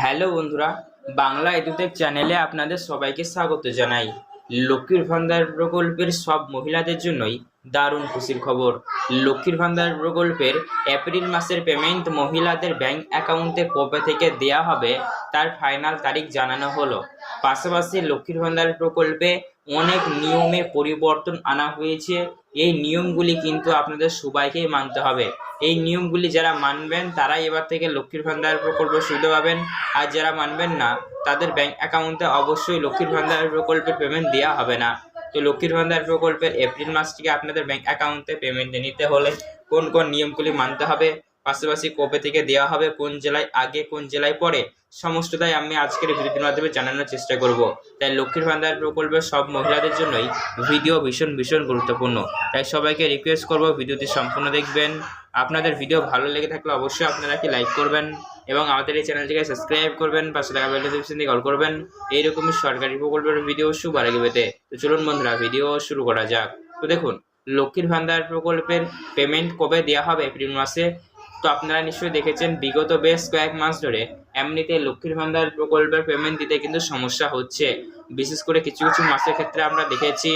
Hello বন্ধুরা, Bangla edtech চ্যানেলে আপনাদের সবাইকে স্বাগত জানাই। লক্ষ্মীর ভান্ডার প্রকল্পের সব মহিলাদের জন্যই দারুণ খুশির খবর। লক্ষ্মীর ভান্ডার প্রকল্পের এপ্রিল মাসের পেমেন্ট মহিলাদের ব্যাংক অ্যাকাউন্টে কবে থেকে দেয়া হবে তার ফাইনাল তারিখ জানানো হলো। পাশাপাশি লক্ষ্মীর ভান্ডার প্রকল্পে অনেক নিয়মে পরিবর্তন আনা হয়েছে। এই নিয়মগুলি কিন্তু আপনাদের সবাইকেই মানতে হবে। এই নিয়মগুলি যারা মানবেন তারাই এবার থেকে লক্ষ্মীর ভান্ডার প্রকল্পের সুবিধা পাবেন, আর যারা মানবেন না তাদের ব্যাংক অ্যাকাউন্টে অবশ্যই লক্ষ্মীর ভান্ডার প্রকল্পের পেমেন্ট দেওয়া হবে না। তো লক্ষ্মীর ভান্ডার প্রকল্পের এপ্রিল মাস থেকে আপনাদের ব্যাংক অ্যাকাউন্টে পেমেন্ট নিতে হলে কোন কোন নিয়মগুলি মানতে হবে, পাশাপাশি কবে থেকে দেওয়া হবে, কোন জেলায় আগে কোন জেলায় পরে, সমস্তটাই আমি আজকের ভিডিওর মাধ্যমে জানানোর চেষ্টা করব। তাই লক্ষ্মীর ভান্ডার প্রকল্পের সব মহিলাদের জন্যই ভিডিও ভীষণ গুরুত্বপূর্ণ। তাই সবাইকে রিকোয়েস্ট করব ভিডিওটি সম্পূর্ণ দেখবেন। আপনাদের ভিডিও ভালো লেগে থাকলে অবশ্যই আপনারা কি লাইক করবেন এবং আমাদের এই চ্যানেলটিকে সাবস্ক্রাইব করবেন, পাশে থাকা বেল নোটিফিকেশন দিয়ে কল করবেন এইরকমই সরকারি প্রকল্পের ভিডিও সবার আগে পেতে। তো চলুন বন্ধুরা ভিডিও শুরু করা যাক। তো দেখুন, লক্ষ্মীর ভান্ডার প্রকল্পের পেমেন্ট কবে দেওয়া হবে এপ্রিল মাসে। তো আপনারা নিশ্চয়ই দেখেছেন বিগত বেশ কয়েক মাস ধরে এমনিতে লক্ষ্মীর ভান্ডার প্রকল্পের পেমেন্ট দিতে কিন্তু সমস্যা হচ্ছে। বিশেষ করে কিছু কিছু মাসের ক্ষেত্রে আমরা দেখেছি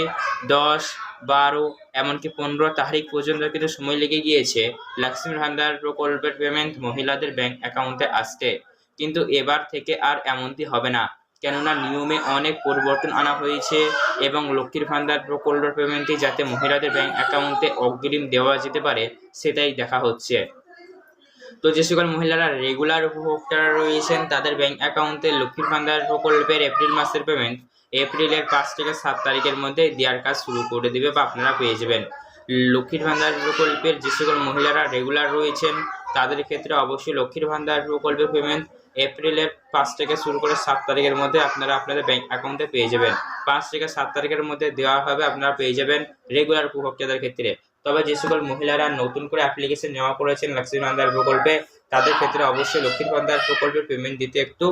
10, 12 এমনকি 15 তারিখ পর্যন্ত কিন্তু সময় লেগে গিয়েছে লক্ষ্মীর ভান্ডার প্রকল্পের পেমেন্ট মহিলাদের ব্যাংক অ্যাকাউন্টে আসতে। কিন্তু এবার থেকে আর এমনটি হবে না, কেননা নিয়মে অনেক পরিবর্তন আনা হয়েছে এবং লক্ষ্মীর ভান্ডার প্রকল্পের পেমেন্টটি যাতে মহিলাদের ব্যাংক অ্যাকাউন্টে অগ্রিম দেওয়া যেতে পারে সেটাই দেখা হচ্ছে। তো যে সকল মহিলারা রেগুলার উপভোক্তারা রয়েছেন তাদের ব্যাংক অ্যাকাউন্টে লক্ষ্মীর ভান্ডার প্রকল্পের এপ্রিল মাসের পেমেন্ট এপ্রিলের 5 থেকে 7 তারিখের মধ্যে দেওয়ার কাজ শুরু করে দেবে বা আপনারা পেয়ে যাবেন। লক্ষ্মীর ভান্ডার প্রকল্পের যে সকল মহিলারা রেগুলার রয়েছেন তাদের ক্ষেত্রে অবশ্যই লক্ষ্মীর ভান্ডার প্রকল্পের পেমেন্ট এপ্রিলের 5 থেকে শুরু করে 7 তারিখের মধ্যে আপনারা আপনাদের ব্যাংক অ্যাকাউন্টে পেয়ে যাবেন। 5 থেকে 7 তারিখের মধ্যে দেওয়া হবে, আপনারা পেয়ে যাবেন রেগুলার উপভোক্তাদের ক্ষেত্রে। তবে যে সকল মহিলারা নতুন করে অ্যাপ্লিকেশন নেওয়া করেছেন লক্ষ্মীর ভান্ডার প্রকল্পে তাদের ক্ষেত্রে অবশ্যই লক্ষ্মীর ভান্ডার প্রকল্পের পেমেন্ট দিতে একটু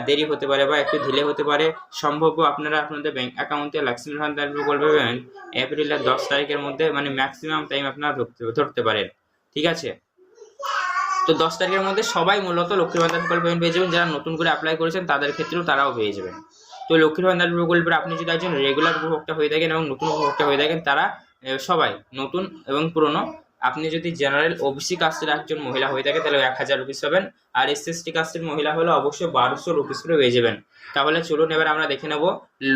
দেরি হতে পারে বা একটু ঢিলে হতে পারে। সম্ভব আপনারা আপনাদের ব্যাংক অ্যাকাউন্টে লক্ষ্মীর ভান্ডার প্রকল্পের পেমেন্ট এপ্রিলের 10 তারিখের মধ্যে মানে ম্যাক্সিমাম টাইম আপনারা ধরতে পারেন। ঠিক আছে, তো 10 তারিখের মধ্যে সবাই মূলত লক্ষ্মীর ভান্ডার প্রকল্প পেমেন্ট পেয়ে যাবেন। যারা নতুন করে অ্যাপ্লাই করেছেন তাদের ক্ষেত্রেও তারাও পেয়ে যাবেন। তো লক্ষ্মীর ভান্ডার প্রকল্পের আপনি যদি একজন রেগুলার উপভোক্তা হয়ে থাকেন এবং নতুন উপভোক্তা হয়ে থাকেন তারা সবাই নতুন এবং পুরনো। আপনি যদি জেনারেল ওবিসি কাস্টের একজন মহিলা হয়ে থাকে তাহলে 1000 রুপিস পাবেন, আর এসসি কাস্টের মহিলা হলে অবশ্যই 1200 রুপিস করে পেয়ে যাবেন। তাহলে চলুন এবার আমরা দেখে নেব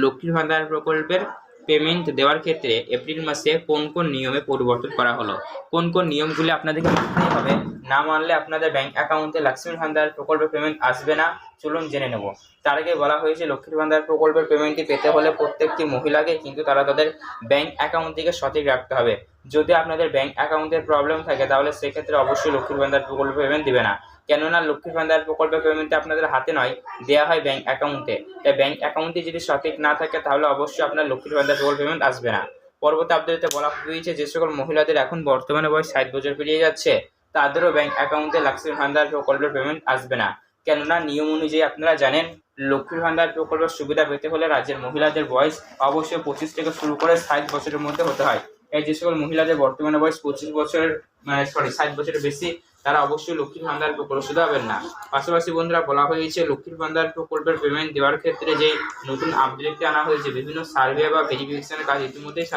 লক্ষ্মীর ভান্ডার প্রকল্পের পেমেন্ট দেওয়ার ক্ষেত্রে এপ্রিল মাসে কোন কোন নিয়মে পরিবর্তন করা হলো, কোন কোন নিয়মগুলি আপনাদেরকে মানতেই হবে, না মানলে আপনাদের ব্যাংক অ্যাকাউন্টে লক্ষ্মীর ভান্ডার প্রকল্পের পেমেন্ট আসবে না। চলুন জেনে নেব। তার আগে বলা হয়েছে লক্ষ্মীর ভান্ডার প্রকল্পের পেমেন্টটি পেতে হলে প্রত্যেকটি মহিলাকে কিন্তু তারা তাদের ব্যাংক অ্যাকাউন্টটিকে সঠিক রাখতে হবে। যদি আপনাদের ব্যাংক অ্যাকাউন্টের প্রবলেম থাকে তাহলে সেক্ষেত্রে অবশ্যই লক্ষ্মীর ভান্ডার প্রকল্পের পেমেন্ট দিবে না, কেননা লক্ষ্মীর ভান্ডার প্রকল্পের পেমেন্টটা আপনাদের হাতে নয়, দেওয়া হয় ব্যাংক অ্যাকাউন্টে। তাই ব্যাংক অ্যাকাউন্টটি যদি সঠিক না থাকে তাহলে অবশ্যই আপনার লক্ষ্মীর ভান্ডার প্রকল্প পেমেন্ট আসবে না। পরবর্তী আপডেটে বলা হয়েছে যে সকল মহিলাদের এখন বর্তমানে বয়স 60 বছর পেরিয়ে যাচ্ছে তাদেরও ব্যাংক অ্যাকাউন্টে লক্ষ্মীর ভান্ডার প্রকল্পের পেমেন্ট আসবে না, কেননা নিয়ম অনুযায়ী আপনারা জানেন লক্ষ্মীর ভান্ডার প্রকল্পের সুবিধা পেতে হলে রাজ্যের মহিলাদের বয়স অবশ্যই 25 থেকে শুরু করে 60 বছরের মধ্যে হতে হয়। এই যে সকল মহিলাদের বর্তমানে বয়স 25 বছরের 60 বছরের বেশি তারা অবশ্যই লক্ষ্মীর ভান্ডার প্রকল্প সুবিধা পাবেন না। পাশাপাশি বন্ধুরা বলা হয়েছে লক্ষ্মীর ভান্ডার প্রকল্পের পেমেন্ট দেওয়ার ক্ষেত্রে যে নতুন আপডেটটি আনা হয়েছে বিভিন্ন সার্ভে বা ভেরিফিকেশনের কাজ ইতিমধ্যেই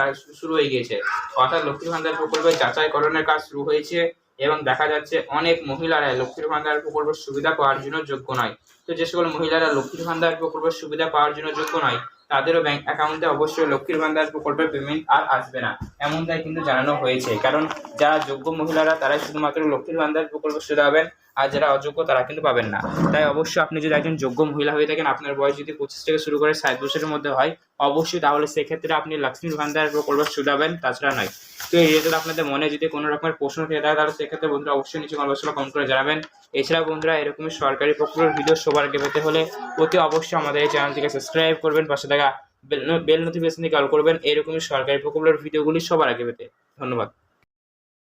শুরু হয়ে গিয়েছে, অর্থাৎ লক্ষ্মীর ভান্ডার প্রকল্পের যাচাইকরণের কাজ শুরু হয়েছে এবং দেখা যাচ্ছে অনেক মহিলারা লক্ষ্মীর ভান্ডার প্রকল্পের সুবিধা পাওয়ার জন্য যোগ্য নয়। তো যে সকল মহিলারা লক্ষ্মীর ভান্ডার প্রকল্পের সুবিধা পাওয়ার জন্য যোগ্য নয় তাদেরও ব্যাংক অ্যাকাউন্টে অবশ্যই লক্ষ্মীর ভান্ডার প্রকল্পের পেমেন্ট আর আসবে না, এমনটাই কিন্তু জানানো হয়েছে। কারণ যারা যোগ্য মহিলারা তারাই শুধুমাত্র লক্ষ্মীর ভান্ডার প্রকল্প সুবিধা পাবেন, আর যারা অযোগ্য তারা কিন্তু পাবেন না। তাই অবশ্যই আপনি যদি একজন যোগ্য মহিলা হয়ে থাকেন, আপনার বয়স যদি 25 থেকে শুরু করে 60 বছরের মধ্যে হয় অবশ্যই, তাহলে সেক্ষেত্রে আপনি লক্ষ্মীর ভান্ডার প্রকল্প সুবিধা পাবেন, তাছাড়া নয়। তো এই রিলেটেড আপনাদের মনে যদি কোনো রকমের প্রশ্ন থেকে থাকে তাহলে সেক্ষেত্রে বন্ধুরা অবশ্যই নিচে কমেন্ট করে জানাবেন। এছাড়া বন্ধুরা এরকমই সরকারি প্রকল্পের ভিডিও সবার আগে পেতে হলে অতি অবশ্যই আমাদের এই চ্যানেলটিকে সাবস্ক্রাইব করবেন, পাশে থাকা বেল নোটিফিকেশন দিয়ে কল করবেন এরকমই সরকারি প্রকল্পের ভিডিওগুলি সবার আগে পেতে। ধন্যবাদ।